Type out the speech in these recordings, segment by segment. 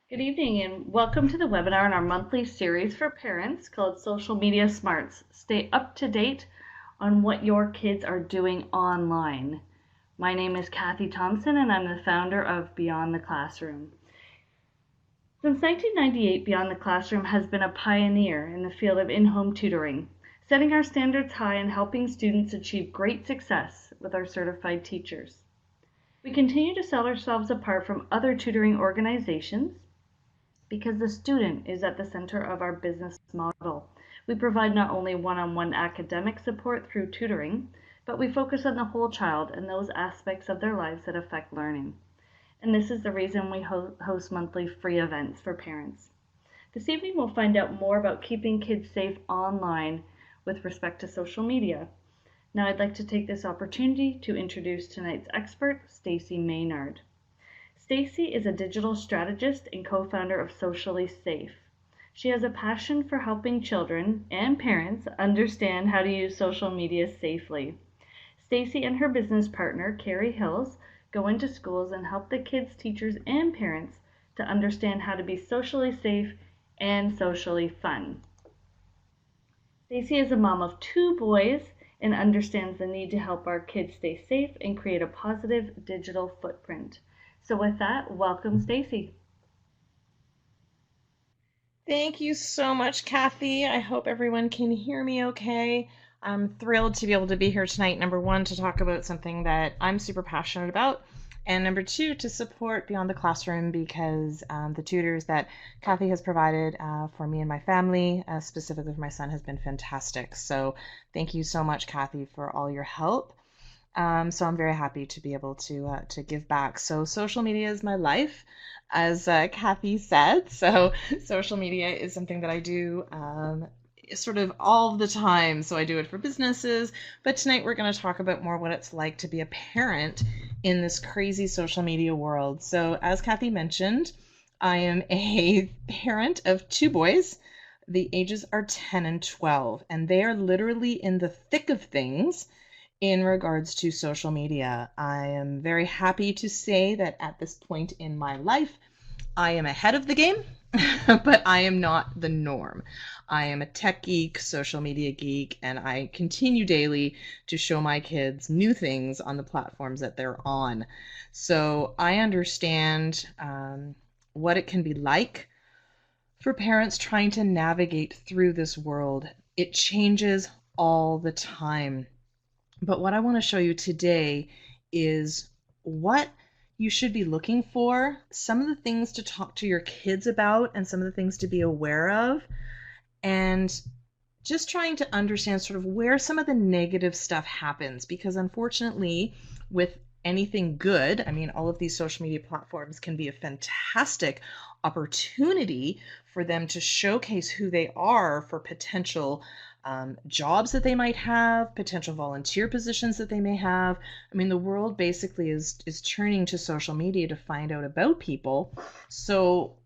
Good evening and welcome to the webinar in our monthly series for parents called Social Media Smarts. Stay up to date on what your kids are doing online. My name is Kathy Thompson and I'm the founder of Beyond the Classroom. Since 1998, Beyond the Classroom has been a pioneer in the field of in-home tutoring, setting our standards high and helping students achieve great success with our certified teachers. We continue to sell ourselves apart from other tutoring organizations because the student is at the center of our business model. We provide not only one-on-one academic support through tutoring, but we focus on the whole child and those aspects of their lives that affect learning. And this is the reason we host monthly free events for parents. This evening we'll find out more about keeping kids safe online with respect to social media. Now I'd like to take this opportunity to introduce tonight's expert, Stacey Maynard. Stacey is a digital strategist and co-founder of Socially Safe. She has a passion for helping children and parents understand how to use social media safely. Stacey and her business partner, Carrie Hills, go into schools and help the kids, teachers, and parents to understand how to be socially safe and socially fun. Stacey is a mom of 2 boys and understands the need to help our kids stay safe and create a positive digital footprint. So with that, welcome, Stacey. Thank you so much, Kathy. I hope everyone can hear me okay. I'm thrilled to be able to be here tonight, number one, to talk about something that I'm super passionate about, and number two, to support Beyond the Classroom because the tutors that Kathy has provided for me and my family, specifically for my son, has been fantastic. So thank you so much, Kathy, for all your help. So I'm very happy to be able to give back. So social media is my life, as Kathy said. So social media is something that I do sort of all the time. So I do it for businesses, but tonight we're going to talk about more what it's like to be a parent in this crazy social media world. So as Kathy mentioned, I am a parent of 2 boys. The ages are 10 and 12, and they are literally in the thick of things in regards to social media. I am very happy to say that at this point in my life, I am ahead of the game, but I am not the norm. I am a tech geek, social media geek, and I continue daily to show my kids new things on the platforms that they're on. So I understand what it can be like for parents trying to navigate through this world. It changes all the time. But what I want to show you today is what you should be looking for, some of the things to talk to your kids about, and some of the things to be aware of, and just trying to understand sort of where some of the negative stuff happens. Because unfortunately, with anything good, I mean, all of these social media platforms can be a fantastic opportunity for them to showcase who they are for potential jobs that they might have, potential volunteer positions that they may have. I mean, the world basically is turning to social media to find out about people. So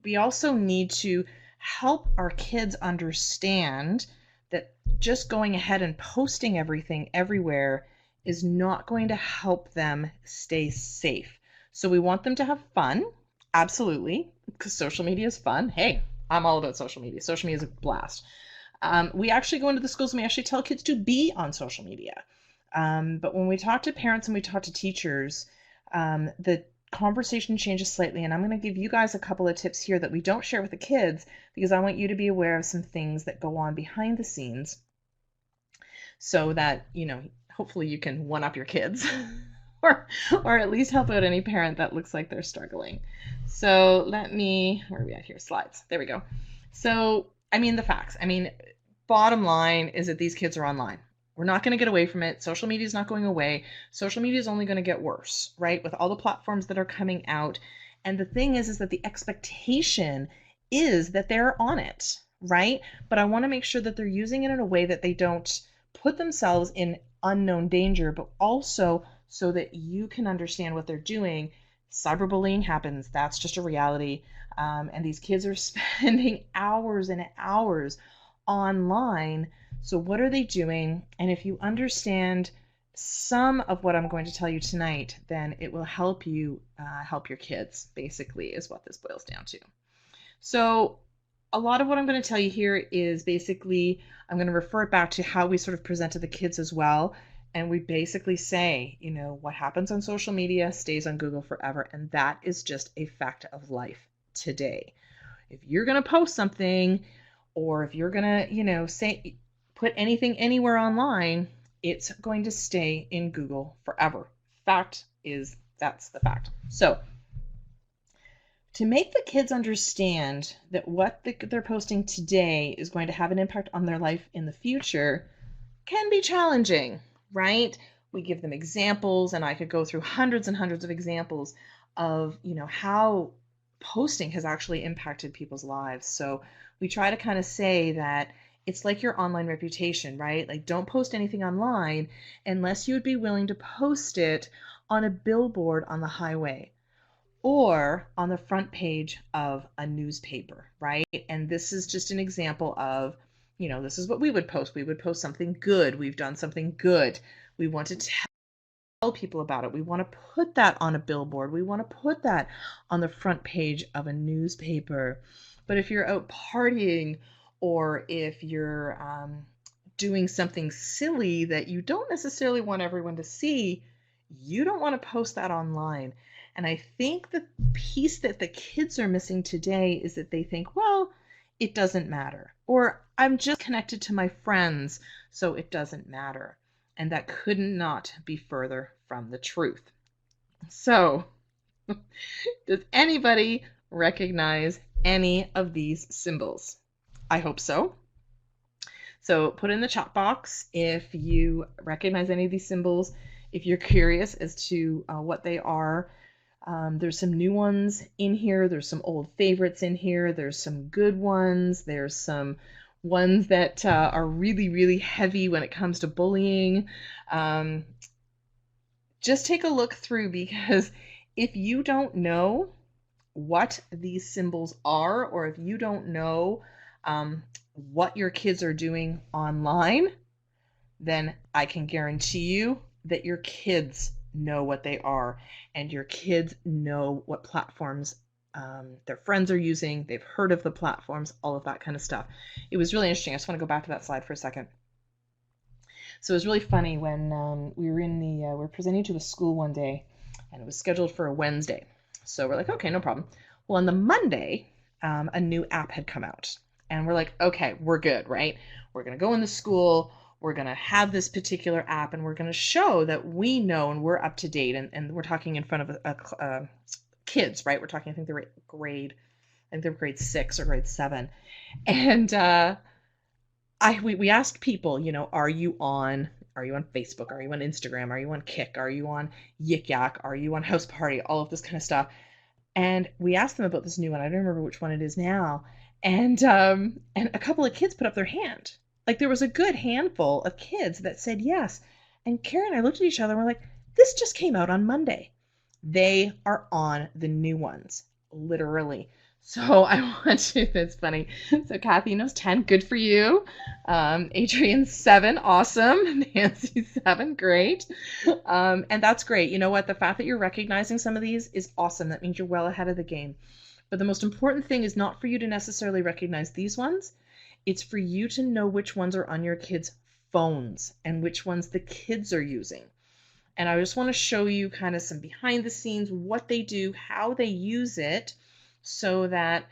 we also need to help our kids understand that just going ahead and posting everything everywhere is not going to help them stay safe. So we want them to have fun, absolutely, because social media is fun. Hey, I'm all about social media. Social media is a blast. We actually go into the schools and we actually tell kids to be on social media. But when we talk to parents and we talk to teachers, the conversation changes slightly. And I'm going to give you guys a couple of tips here that we don't share with the kids because I want you to be aware of some things that go on behind the scenes so that, hopefully you can one up your kids or at least help out any parent that looks like they're struggling. So where are we at here? Slides. There we go. So, the facts. Bottom line is that these kids are online. We're not going to get away from it. Social media is not going away. Social media is only going to get worse, right? With all the platforms that are coming out. And the thing is that the expectation is that they're on it, right? But I want to make sure that they're using it in a way that they don't put themselves in unknown danger, but also so that you can understand what they're doing. Cyberbullying happens. That's just a reality. And these kids are spending hours and hours online. So, what are they doing? And if you understand some of what I'm going to tell you tonight, then it will help you help your kids, basically, is what this boils down to. So, a lot of what I'm going to tell you here is basically, I'm going to refer it back to how we sort of present to the kids as well. And we basically say, what happens on social media stays on Google forever. And that is just a fact of life today. If you're going to post something, or if you're going to, say, put anything anywhere online, it's going to stay in Google forever. That's the fact. So, to make the kids understand that what they're posting today is going to have an impact on their life in the future can be challenging, right? We give them examples, and I could go through hundreds and hundreds of examples of, how posting has actually impacted people's lives. So we try to kind of say that it's like your online reputation, right? Like, don't post anything online unless you would be willing to post it on a billboard on the highway or on the front page of a newspaper, right? And this is just an example of, this is what we would post. We would post something good. We've done something good. We want to tell people about it. We want to put that on a billboard. We want to put that on the front page of a newspaper. But if you're out partying, or if you're doing something silly that you don't necessarily want everyone to see, you don't want to post that online. And I think the piece that the kids are missing today is that they think, well, it doesn't matter, or I'm just connected to my friends, so it doesn't matter. And that could not be further from the truth. So, does anybody recognize any of these symbols? I hope so. So put in the chat box if you recognize any of these symbols, if you're curious as to what they are. There's some new ones in here. There's some old favorites in here. There's some good ones. There's some ones that are really, really heavy when it comes to bullying. Just take a look through, because if you don't know what these symbols are, or if you don't know what your kids are doing online, then I can guarantee you that your kids know what they are, and your kids know what platforms their friends are using. They've heard of the platforms, all of that kind of stuff. It was really interesting. I just want to go back to that slide for a second. So it was really funny when we were presenting to a school one day, and it was scheduled for a Wednesday. So we're like, okay, no problem. Well, on the Monday, a new app had come out, and we're like, okay, we're good, right? We're going to go in the school. We're going to have this particular app, and we're going to show that we know and we're up to date. And we're talking in front of kids, right? We're talking, I think they were grade 6 or grade 7. And we asked people, are you on Facebook? Are you on Instagram? Are you on Kick? Are you on Yik Yak? Are you on House Party? All of this kind of stuff. And we asked them about this new one. I don't remember which one it is now. And a couple of kids put up their hand. Like, there was a good handful of kids that said yes. And Karen and I looked at each other and we're like, this just came out on Monday. They are on the new ones, literally. So I want to, that's funny. So Kathy knows 10, good for you. Adrian 7, awesome. Nancy 7, great. And that's great. You know what? The fact that you're recognizing some of these is awesome. That means you're well ahead of the game. But the most important thing is not for you to necessarily recognize these ones. It's for you to know which ones are on your kids' phones and which ones the kids are using. And I just want to show you kind of some behind the scenes, what they do, how they use it, so that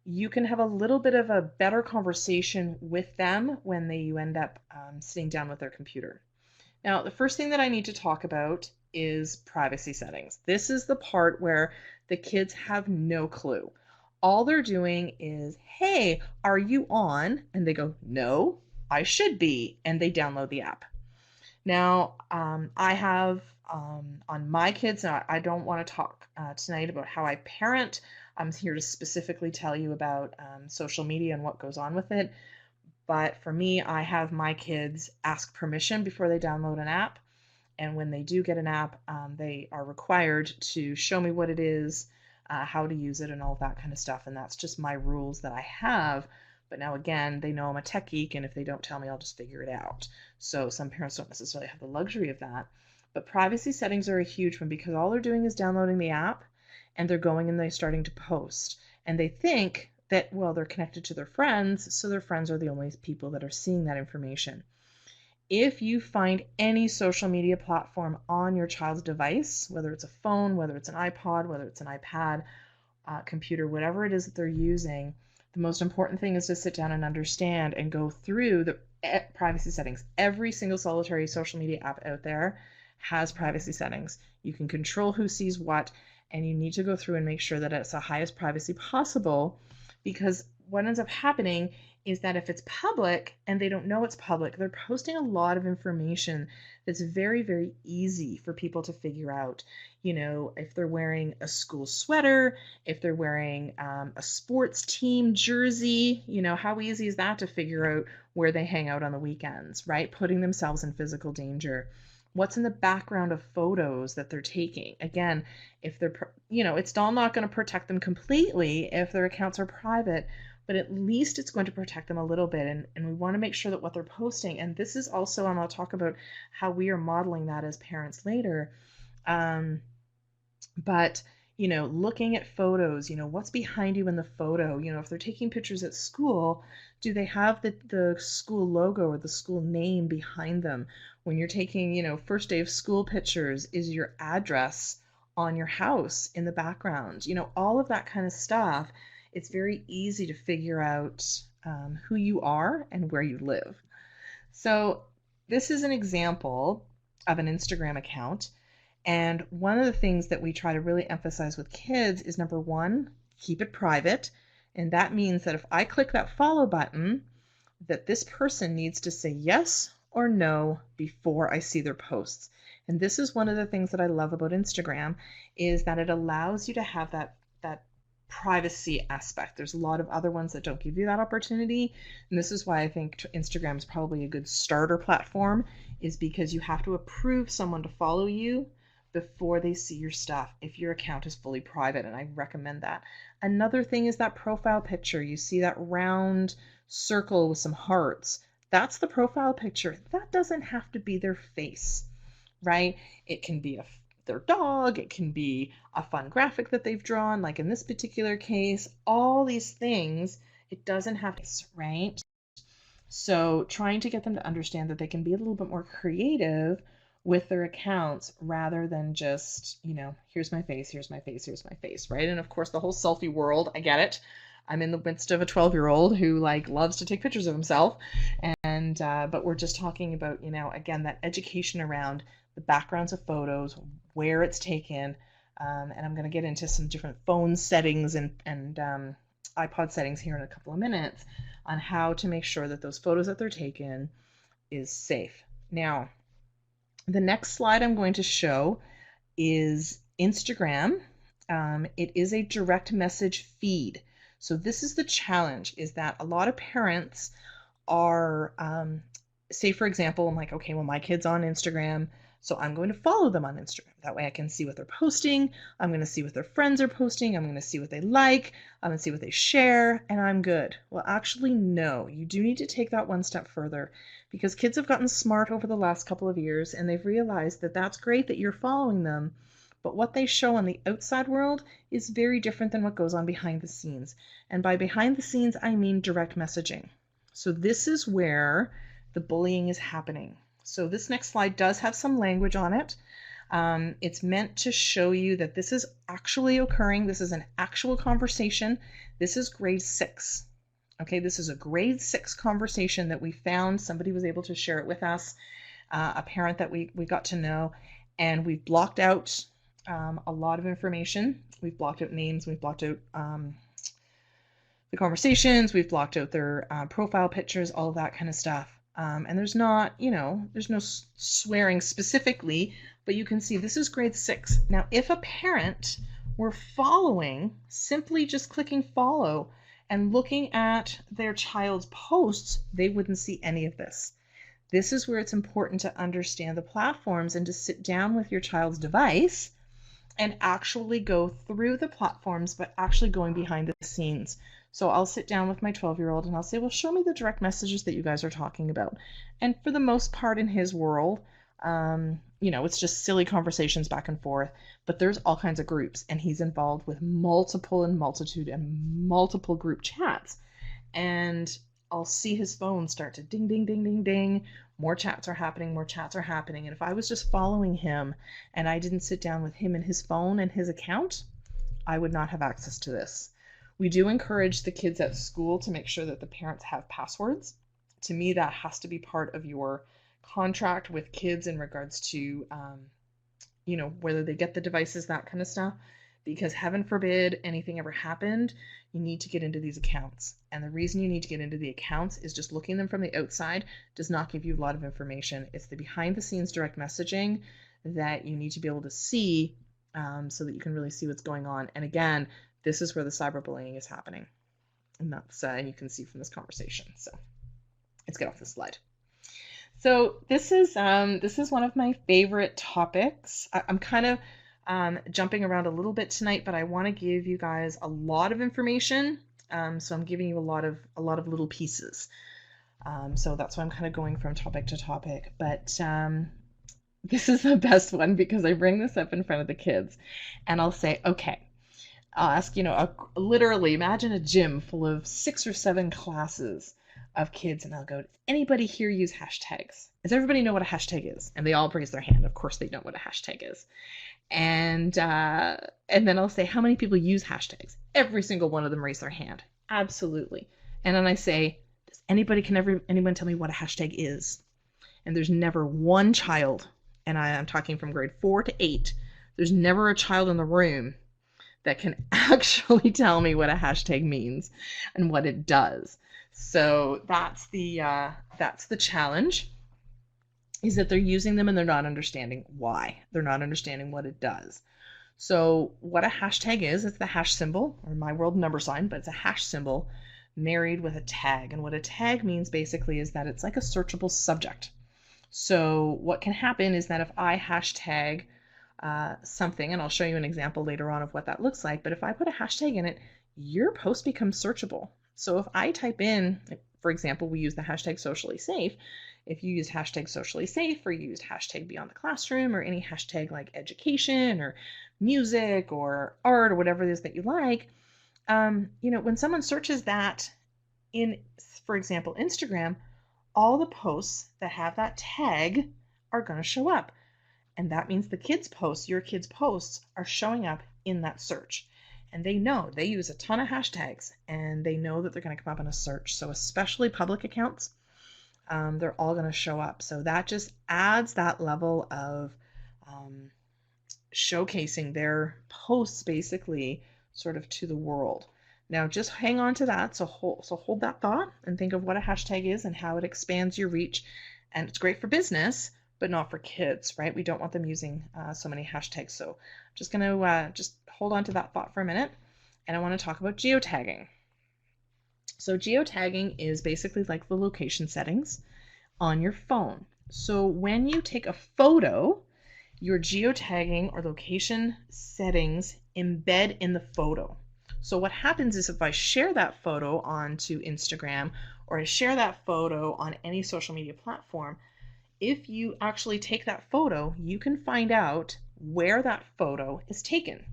you can have a little bit of a better conversation with them when you end up sitting down with their computer. Now, the first thing that I need to talk about is privacy settings. This is the part where the kids have no clue. All they're doing is, hey, are you on? And they go, no, I should be. And they download the app. Now, I have on my kids, and I don't want to talk tonight about how I parent. I'm here to specifically tell you about social media and what goes on with it. But for me, I have my kids ask permission before they download an app. And when they do get an app, they are required to show me what it is, how to use it, and all that kind of stuff. And that's just my rules that I have But now again, they know I'm a tech geek, and if they don't tell me, I'll just figure it out. So some parents don't necessarily have the luxury of that. But privacy settings are a huge one because all they're doing is downloading the app and they're going and they're starting to post. And they think that, well, they're connected to their friends, so their friends are the only people that are seeing that information. If you find any social media platform on your child's device, whether it's a phone, whether it's an iPod, whether it's an iPad, computer, whatever it is that they're using, the most important thing is to sit down and understand and go through the privacy settings. Every single solitary social media app out there has privacy settings. You can control who sees what, and you need to go through and make sure that it's the highest privacy possible, because what ends up happening is that if it's public and they don't know it's public, they're posting a lot of information that's very, very easy for people to figure out. You know, if they're wearing a school sweater, if they're wearing a sports team jersey, you know, how easy is that to figure out where they hang out on the weekends, right? Putting themselves in physical danger. What's in the background of photos that they're taking? Again, if they're, you know, it's still not going to protect them completely if their accounts are private, but at least it's going to protect them a little bit. And we want to make sure that what they're posting, and this is also, and I'll talk about how we are modeling that as parents later. But, you know, looking at photos, you know, what's behind you in the photo? You know, if they're taking pictures at school, do they have the school logo or the school name behind them? When you're taking, you know, first day of school pictures, is your address on your house in the background? You know, all of that kind of stuff. It's very easy to figure out who you are and where you live. So this is an example of an Instagram account. And one of the things that we try to really emphasize with kids is, number one, keep it private. And that means that if I click that follow button, that this person needs to say yes or no before I see their posts. And this is one of the things that I love about Instagram, is that it allows you to have that privacy aspect. There's a lot of other ones that don't give you that opportunity. And this is why I think Instagram is probably a good starter platform, is because you have to approve someone to follow you before they see your stuff if your account is fully private, and I recommend that. Another thing is that profile picture. You see that round circle with some hearts. That's the profile picture. That doesn't have to be their face, right? It can be their dog, it can be a fun graphic that they've drawn, like in this particular case, all these things, it doesn't have to, right? So trying to get them to understand that they can be a little bit more creative with their accounts rather than just, you know, here's my face, here's my face, here's my face, right? And of course, the whole selfie world, I get it. I'm in the midst of a 12-year-old who like loves to take pictures of himself. And, but we're just talking about, you know, again, that education around the backgrounds of photos, where it's taken. And I'm going to get into some different phone settings and iPod settings here in a couple of minutes on how to make sure that those photos that they're taking is safe. Now, the next slide I'm going to show is Instagram. It is a direct message feed. So this is the challenge, is that a lot of parents are, say for example, I'm like, okay, well, my kid's on Instagram, so I'm going to follow them on Instagram. That way I can see what they're posting. I'm going to see what their friends are posting. I'm going to see what they like. I'm going to see what they share, and I'm good. Well, actually, no. You do need to take that one step further, because kids have gotten smart over the last couple of years, and they've realized that that's great that you're following them, but what they show on the outside world is very different than what goes on behind the scenes. And by behind the scenes, I mean direct messaging. So this is where the bullying is happening. So this next slide does have some language on it. It's meant to show you that this is actually occurring. This is an actual conversation. This is grade 6. Okay, this is a grade 6 conversation that we found. Somebody was able to share it with us, a parent that we got to know, and we've blocked out a lot of information. We've blocked out names. We've blocked out the conversations. We've blocked out their profile pictures, all of that kind of stuff. And there's not, you know, there's no swearing specifically, but you can see this is grade 6. Now, if a parent were following, simply just clicking follow and looking at their child's posts, they wouldn't see any of this. This is where it's important to understand the platforms and to sit down with your child's device and actually go through the platforms, but actually going behind the scenes. So I'll sit down with my 12-year-old and I'll say, well, show me the direct messages that you guys are talking about. And for the most part in his world, it's just silly conversations back and forth, but there's all kinds of groups and he's involved with multiple and multitude and multiple group chats. And I'll see his phone start to ding, ding, ding, ding, ding. More chats are happening, more chats are happening. And if I was just following him and I didn't sit down with him and his phone and his account, I would not have access to this. We do encourage the kids at school to make sure that the parents have passwords. To me, that has to be part of your contract with kids in regards to, whether they get the devices, that kind of stuff. Because heaven forbid anything ever happened, you need to get into these accounts. And the reason you need to get into the accounts is just looking them from the outside does not give you a lot of information. It's the behind the scenes direct messaging that you need to be able to see so that you can really see what's going on. And again, this is where the cyberbullying is happening. And that's, and you can see from this conversation. So let's get off the slide. So this is one of my favorite topics. I'm kind of jumping around a little bit tonight, but I want to give you guys a lot of information. So I'm giving you a lot of little pieces. So that's why I'm kind of going from topic to topic. But this is the best one because I bring this up in front of the kids and I'll say, okay, I'll ask, literally imagine a gym full of 6 or 7 classes of kids and I'll go, does anybody here use hashtags? Does everybody know what a hashtag is? And they all raise their hand. Of course they know what a hashtag is. And then I'll say, how many people use hashtags? Every single one of them raise their hand. Absolutely. And then I say, anyone tell me what a hashtag is? And there's never one child, and I'm talking from grade 4 to 8, there's never a child in the room that can actually tell me what a hashtag means and what it does. So that's the challenge, is that they're using them and they're not understanding why. They're not understanding what it does. So what a hashtag is, it's the hash symbol, or in my world number sign, but it's a hash symbol married with a tag. And what a tag means basically is that it's like a searchable subject. So what can happen is that if I hashtag something, and I'll show you an example later on of what that looks like, but if I put a hashtag in it, your post becomes searchable. So if I type in, for example, we use the hashtag socially safe. If you use hashtag socially safe or you use hashtag beyond the classroom or any hashtag like education or music or art or whatever it is that you like, when someone searches that in, for example, Instagram, all the posts that have that tag are going to show up. And that means the kids' posts, your kids' posts, are showing up in that search. And they know, they use a ton of hashtags and they know that they're going to come up in a search. So especially public accounts, they're all going to show up. So that just adds that level of showcasing their posts basically sort of to the world. Now just hang on to that. So hold that thought and think of what a hashtag is and how it expands your reach. And it's great for business, but not for kids, right? We don't want them using so many hashtags. So I'm just going to just hold on to that thought for a minute. And I want to talk about geotagging. So geotagging is basically like the location settings on your phone. So when you take a photo, your geotagging or location settings embed in the photo. So what happens is if I share that photo onto Instagram or I share that photo on any social media platform, if you actually take that photo, you can find out where that photo is taken.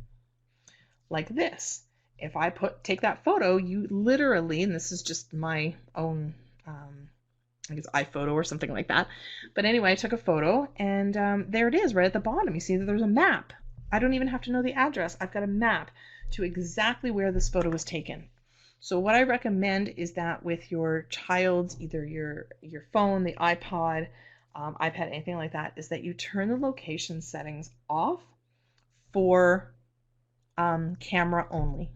Like this. If I take that photo, you literally, and this is just my own, I guess iPhoto or something like that. But anyway, I took a photo and there it is right at the bottom. You see that there's a map. I don't even have to know the address. I've got a map to exactly where this photo was taken. So what I recommend is that with your child's, either your phone, the iPod, iPad, anything like that, is that you turn the location settings off for camera only.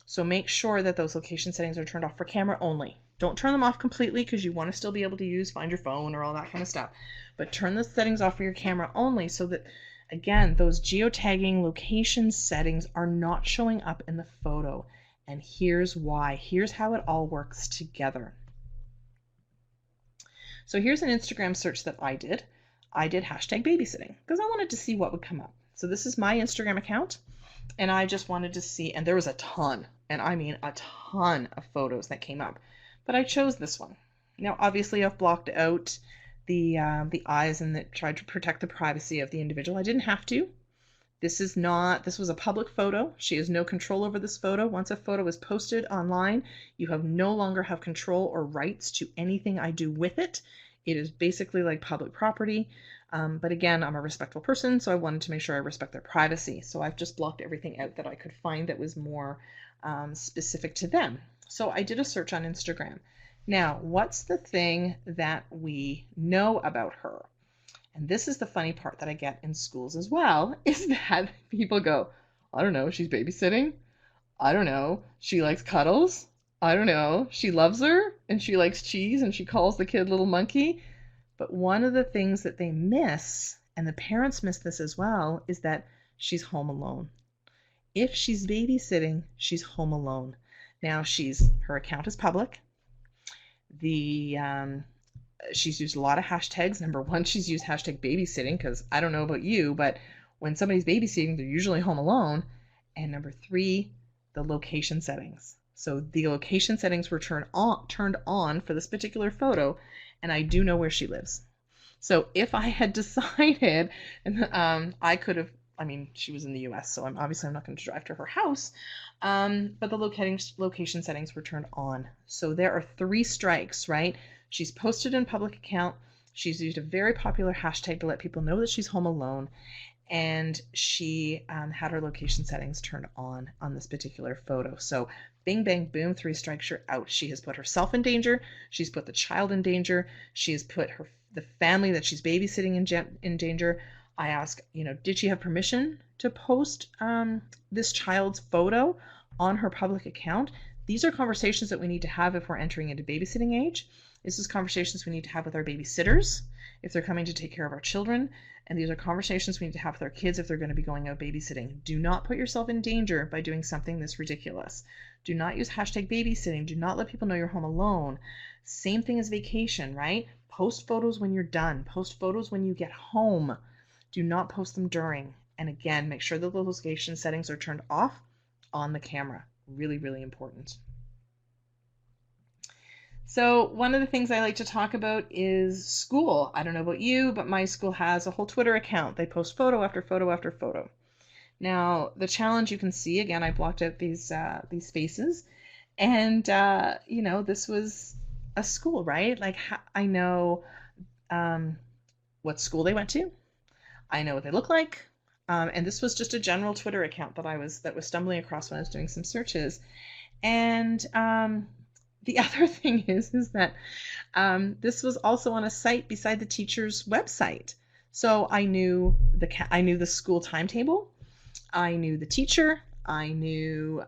So make sure that those location settings are turned off for camera only. Don't turn them off completely because you want to still be able to find your phone or all that kind of stuff. But turn the settings off for your camera only so that, again, those geotagging location settings are not showing up in the photo. And here's why. Here's how it all works together. So here's an Instagram search that I did. I did hashtag babysitting because I wanted to see what would come up. So this is my Instagram account and I just wanted to see, and there was a ton. and I mean a ton of photos that came up. But I chose this one. Now, obviously, I've blocked out the eyes and that tried to protect the privacy of the individual. I didn't have to. This was a public photo. She has no control over this photo. Once a photo is posted online, you have no longer have control or rights to anything I do with it. It is basically like public property. But again, I'm a respectful person, so I wanted to make sure I respect their privacy. So I've just blocked everything out that I could find that was more specific to them. So I did a search on Instagram. Now, what's the thing that we know about her? And this is the funny part that I get in schools as well, is that people go, I don't know, she's babysitting. I don't know, she likes cuddles. I don't know, she loves her and she likes cheese and she calls the kid little monkey. But one of the things that they miss, and the parents miss this as well, is that she's home alone. If she's babysitting, she's home alone. Now her account is public. She's used a lot of hashtags. Number one, she's used hashtag babysitting because I don't know about you, but when somebody's babysitting, they're usually home alone. And number three, the location settings. So the location settings were turned on for this particular photo, and I do know where she lives. So if I had decided, and I could have, I mean, she was in the US, so I'm not going to drive to her house, but the location settings were turned on. So there are 3 strikes, right? She's posted in public account. She's used a very popular hashtag to let people know that she's home alone. And she had her location settings turned on this particular photo. So bing, bang, boom, 3 strikes, you're out. She has put herself in danger. She's put the child in danger. She has put the family that she's babysitting in danger. I ask, did she have permission to post this child's photo on her public account? These are conversations that we need to have if we're entering into babysitting age. This is conversations we need to have with our babysitters if they're coming to take care of our children. And these are conversations we need to have with our kids if they're going to be going out babysitting. Do not put yourself in danger by doing something this ridiculous. Do not use hashtag babysitting. Do not let people know you're home alone. Same thing as vacation, right? Post photos when you're done. Post photos when you get home. Do not post them during. And again, make sure that the location settings are turned off on the camera. Really, really important. So one of the things I like to talk about is school. I don't know about you, but my school has a whole Twitter account. They post photo after photo after photo. Now, the challenge you can see, again, I blocked out these faces. And, this was a school, right? Like, I know what school they went to. I know what they look like. And this was just a general Twitter account that was stumbling across when I was doing some searches. And the other thing is that this was also on a site beside the teacher's website. So I knew the school timetable. I knew the teacher. I knew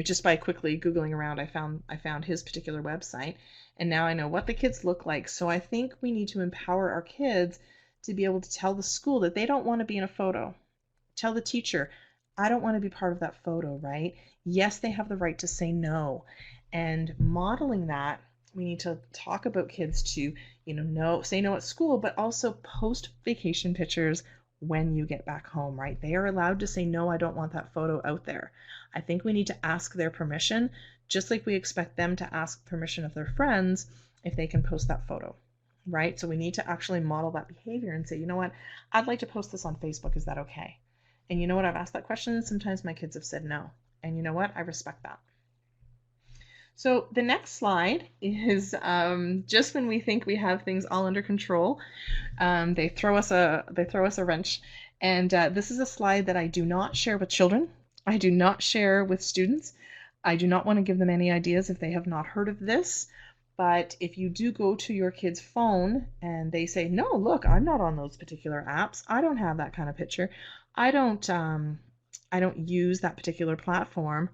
just by quickly Googling around, I found his particular website. And now I know what the kids look like. So I think we need to empower our kids to be able to tell the school that they don't want to be in a photo. Tell the teacher, I don't want to be part of that photo, right? Yes, they have the right to say no. And modeling that, we need to talk about kids to, say no at school, but also post vacation pictures when you get back home, right? They are allowed to say, no, I don't want that photo out there. I think we need to ask their permission, just like we expect them to ask permission of their friends if they can post that photo, right? So we need to actually model that behavior and say, you know what, I'd like to post this on Facebook. Is that okay? And you know what, I've asked that question and sometimes my kids have said no. And you know what, I respect that. So the next slide is just when we think we have things all under control, they throw us a wrench. And this is a slide that I do not share with children. I do not share with students. I do not want to give them any ideas if they have not heard of this. But if you do go to your kid's phone and they say, no, look, I'm not on those particular apps. I don't have that kind of picture. I don't use that particular platform.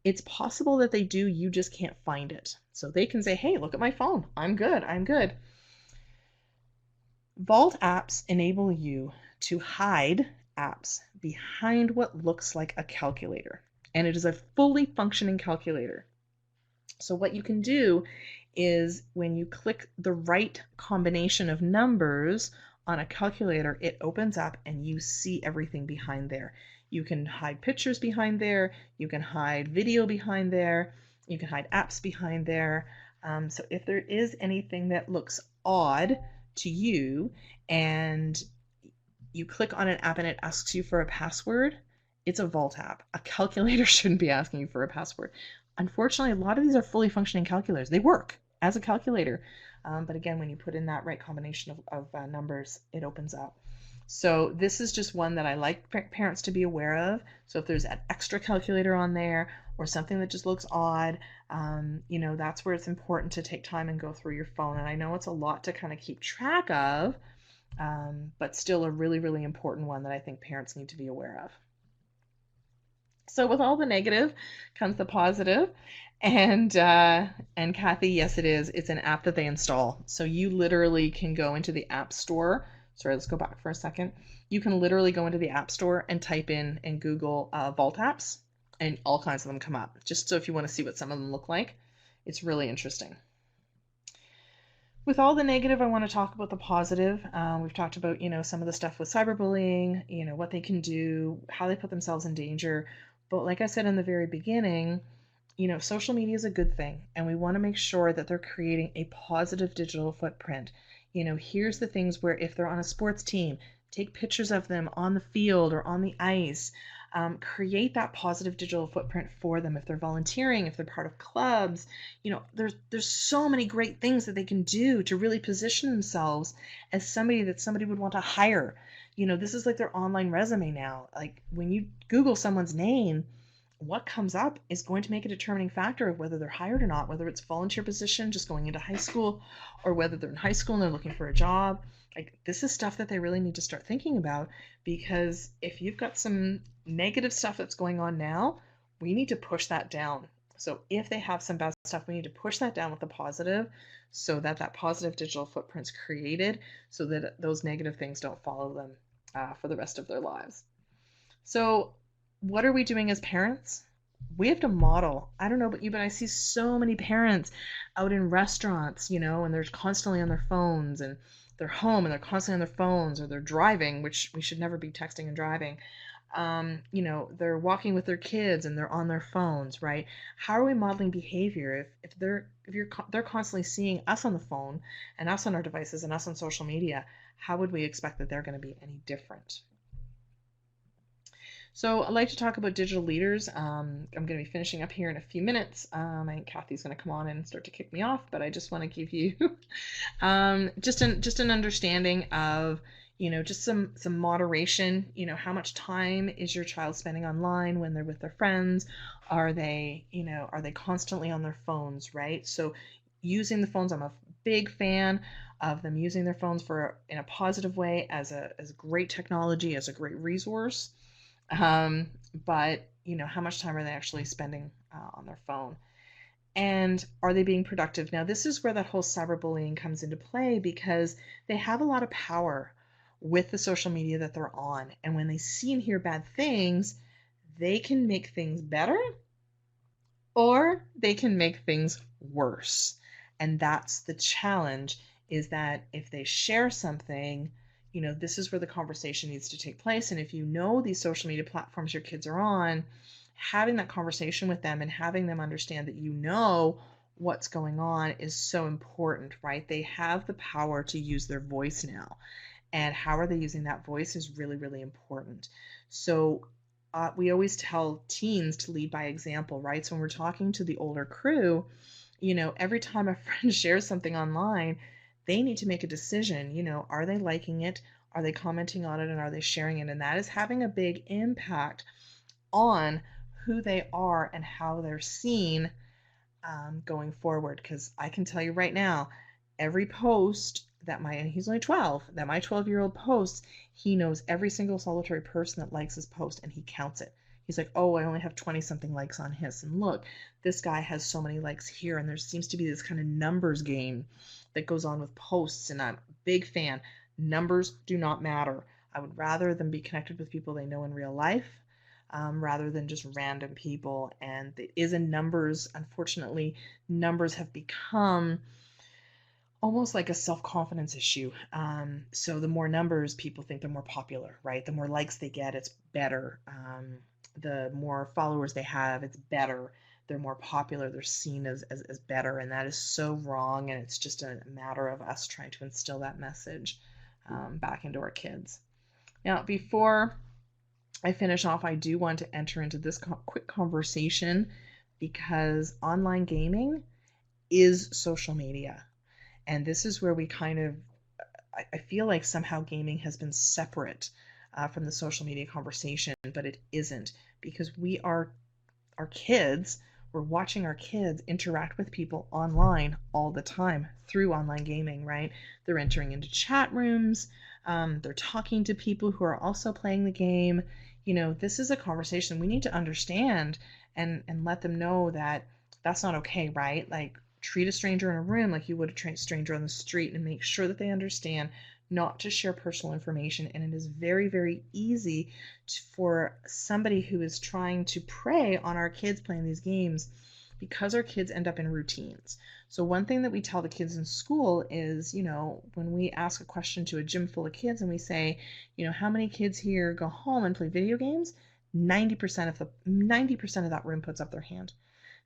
It's possible that they do, you just can't find it. So they can say, hey, look at my phone. I'm good. Vault apps enable you to hide apps behind what looks like a calculator. And it is a fully functioning calculator. So what you can do is when you click the right combination of numbers on a calculator, it opens up and you see everything behind there. You can hide pictures behind there. You can hide video behind there. You can hide apps behind there. So if there is anything that looks odd to you and you click on an app and it asks you for a password, it's a vault app. A calculator shouldn't be asking you for a password. Unfortunately, a lot of these are fully functioning calculators. They work as a calculator. But again, when you put in that right combination of numbers, it opens up. So this is just one that I like parents to be aware of. So if there's an extra calculator on there or something that just looks odd, that's where it's important to take time and go through your phone. And I know it's a lot to kind of keep track of, but still a really, really important one that I think parents need to be aware of. So with all the negative comes the positive. And Kathy, yes, it is. It's an app that they install. So you literally can go into the App Store. Sorry, let's go back for a second. You can literally go into the App Store and type in and Google Vault apps, and all kinds of them come up. Just so if you want to see what some of them look like, it's really interesting. With all the negative, I want to talk about the positive. We've talked about, some of the stuff with cyberbullying, what they can do, how they put themselves in danger. But like I said in the very beginning, social media is a good thing, and we want to make sure that they're creating a positive digital footprint. Here's the things where if they're on a sports team, take pictures of them on the field or on the ice. Create that positive digital footprint for them. If they're volunteering, if they're part of clubs, there's so many great things that they can do to really position themselves as somebody that somebody would want to hire. This is like their online resume now. Like when you Google someone's name, what comes up is going to make a determining factor of whether they're hired or not, whether it's volunteer position just going into high school, or whether they're in high school and they're looking for a job. Like this is stuff that they really need to start thinking about, because if you've got some negative stuff that's going on now, we need to push that down. So if they have some bad stuff, we need to push that down with the positive, so that that positive digital footprint's created, so that those negative things don't follow them for the rest of their lives. So what are we doing as parents? We have to model. I don't know about you, but I see so many parents out in restaurants, and they're constantly on their phones, and they're home and they're constantly on their phones, or they're driving, which we should never be texting and driving. They're walking with their kids and they're on their phones, right? How are we modeling behavior they're constantly seeing us on the phone and us on our devices and us on social media? How would we expect that they're going to be any different? So I'd like to talk about digital leaders. I'm going to be finishing up here in a few minutes. I think Kathy's going to come on and start to kick me off, but I just want to give you just an understanding of, just some moderation. How much time is your child spending online when they're with their friends? Are they constantly on their phones, right? So using the phones, I'm a big fan of them using their phones in a positive way, as great technology, as a great resource. But how much time are they actually spending on their phone? And are they being productive? Now, this is where that whole cyberbullying comes into play, because they have a lot of power with the social media that they're on. And when they see and hear bad things, they can make things better, or they can make things worse. And that's the challenge, is that if they share something, this is where the conversation needs to take place. And if these social media platforms your kids are on, having that conversation with them and having them understand that what's going on is so important, right? They have the power to use their voice now. And how are they using that voice is really, really important. So we always tell teens to lead by example, right? So when we're talking to the older crew, every time a friend shares something online, they need to make a decision. Are they liking it? Are they commenting on it? And are they sharing it? And that is having a big impact on who they are and how they're seen going forward. Because I can tell you right now, every post and he's only 12, that my 12-year-old posts, he knows every single solitary person that likes his post, and he counts it. He's like, oh, I only have 20 something likes on his. And look, this guy has so many likes here. And there seems to be this kind of numbers game that goes on with posts. And I'm a big fan. Numbers do not matter. I would rather them be connected with people they know in real life, rather than just random people. And it is in numbers. Unfortunately, numbers have become almost like a self-confidence issue. So the more numbers, people think the more popular, right? The more likes they get, it's better. The more followers they have, it's better. They're more popular, they're seen as better, and that is so wrong. And it's just a matter of us trying to instill that message back into our kids. Now, before I finish off, I do want to enter into this quick conversation because online gaming is social media. And this is where we kind of, I feel like somehow gaming has been separate from the social media conversation, but it isn't, because we are our kids, we're watching our kids interact with people online all the time through online gaming, right? They're entering into chat rooms, they're talking to people who are also playing the game. This is a conversation we need to understand and let them know that that's not okay, right? Like, treat a stranger in a room like you would a stranger on the street, and make sure that they understand not to share personal information. And it is very, very easy for somebody who is trying to prey on our kids playing these games, because our kids end up in routines. So one thing that we tell the kids in school is, when we ask a question to a gym full of kids and we say, how many kids here go home and play video games? 90% of that room puts up their hand.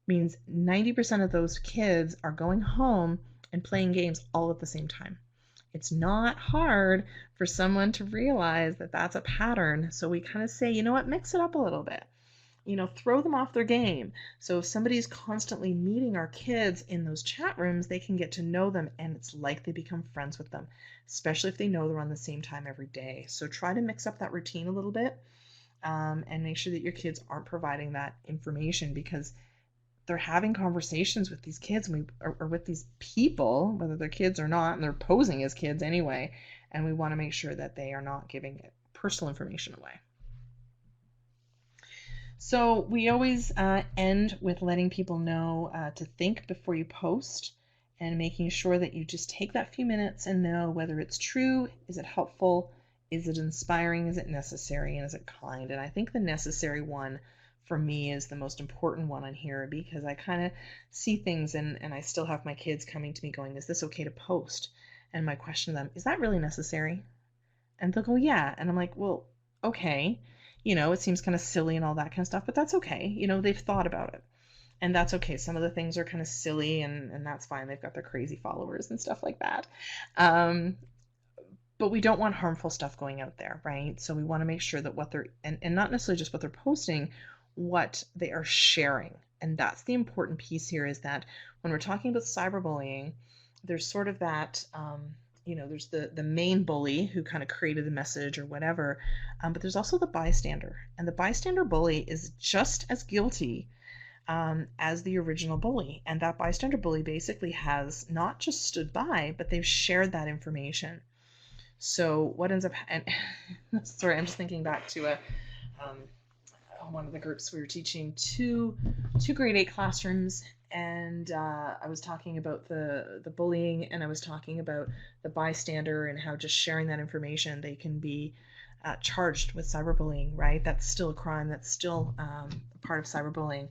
Means 90% of those kids are going home and playing games all at the same time. It's not hard for someone to realize that that's a pattern. So we kind of say, you know what, mix it up a little bit. Throw them off their game. So if somebody's constantly meeting our kids in those chat rooms, they can get to know them, and it's like they become friends with them, especially if they know they're on the same time every day. So try to mix up that routine a little bit, and make sure that your kids aren't providing that information, because they're having conversations with these kids or with these people, whether they're kids or not, and they're posing as kids anyway. And we want to make sure that they are not giving personal information away. So we always end with letting people know to think before you post, and making sure that you just take that few minutes and know whether it's true, is it helpful, is it inspiring, is it necessary, and is it kind. And I think the necessary one for me is the most important one on here, because I kind of see things and I still have my kids coming to me going, is this okay to post? And my question to them, is that really necessary? And they'll go, yeah. And I'm like, well, okay. It seems kind of silly and all that kind of stuff, but that's okay. They've thought about it, and that's okay. Some of the things are kind of silly, and that's fine. They've got their crazy followers and stuff like that. But we don't want harmful stuff going out there, right? So we want to make sure that what they're, and not necessarily just what they're posting, what they are sharing. And that's the important piece here, is that when we're talking about cyberbullying, there's sort of that, there's the main bully who kind of created the message or whatever, but there's also the bystander. And the bystander bully is just as guilty as the original bully. And that bystander bully basically has not just stood by, but they've shared that information. So what ends up, and sorry, I'm just thinking back to one of the groups we were teaching, two grade 8 classrooms, and I was talking about the bullying, and I was talking about the bystander, and how just sharing that information, they can be charged with cyberbullying, right? That's still a crime. That's still a part of cyberbullying.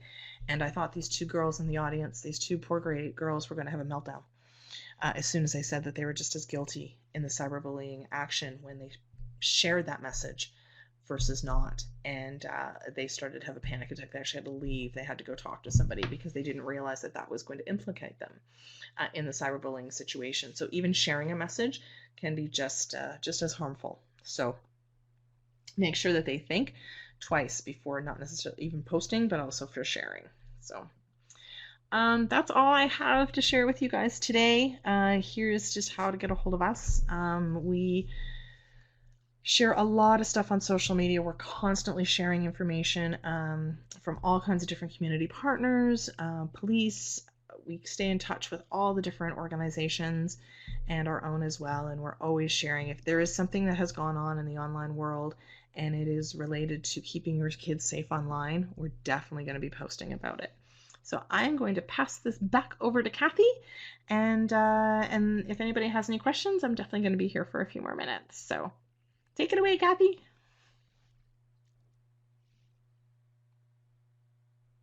And I thought these two girls in the audience, these two poor grade 8 girls, were going to have a meltdown as soon as I said that they were just as guilty in the cyberbullying action when they shared that message versus not. And they started to have a panic attack. They actually had to leave. They had to go talk to somebody because they didn't realize that that was going to implicate them in the cyberbullying situation. So even sharing a message can be just as harmful. So make sure that they think twice before, not necessarily even posting, but also for sharing. So that's all I have to share with you guys today. Here's just how to get a hold of us. We share a lot of stuff on social media. We're constantly sharing information from all kinds of different community partners, police. We stay in touch with all the different organizations and our own as well. And we're always sharing. If there is something that has gone on in the online world and it is related to keeping your kids safe online, we're definitely going to be posting about it. So I'm going to pass this back over to Kathy, and if anybody has any questions, I'm definitely going to be here for a few more minutes. So take it away, Kathy.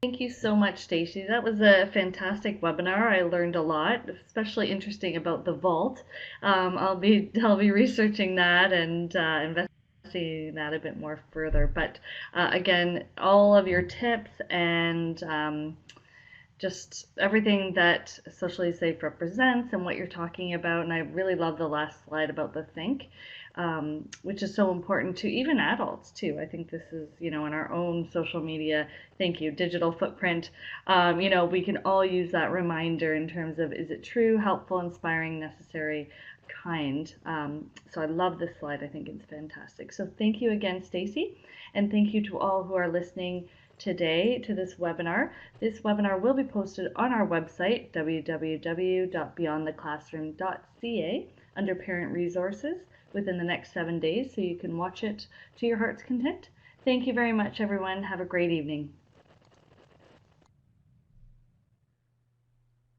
Thank you so much, Stacey. That was a fantastic webinar. I learned a lot, especially interesting about the vault. I'll be researching that and investigating that a bit more further. But again, all of your tips and just everything that socially safe represents and what you're talking about. And I really love the last slide about the think, which is so important to even adults too. I think this is, in our own social media, thank you, digital footprint. We can all use that reminder in terms of, is it true, helpful, inspiring, necessary, kind. So I love this slide. I think it's fantastic. So thank you again, Stacey, and thank you to all who are listening today to this webinar. This webinar will be posted on our website, www.beyondtheclassroom.ca, under Parent Resources within the next 7 days, so you can watch it to your heart's content. Thank you very much, everyone. Have a great evening.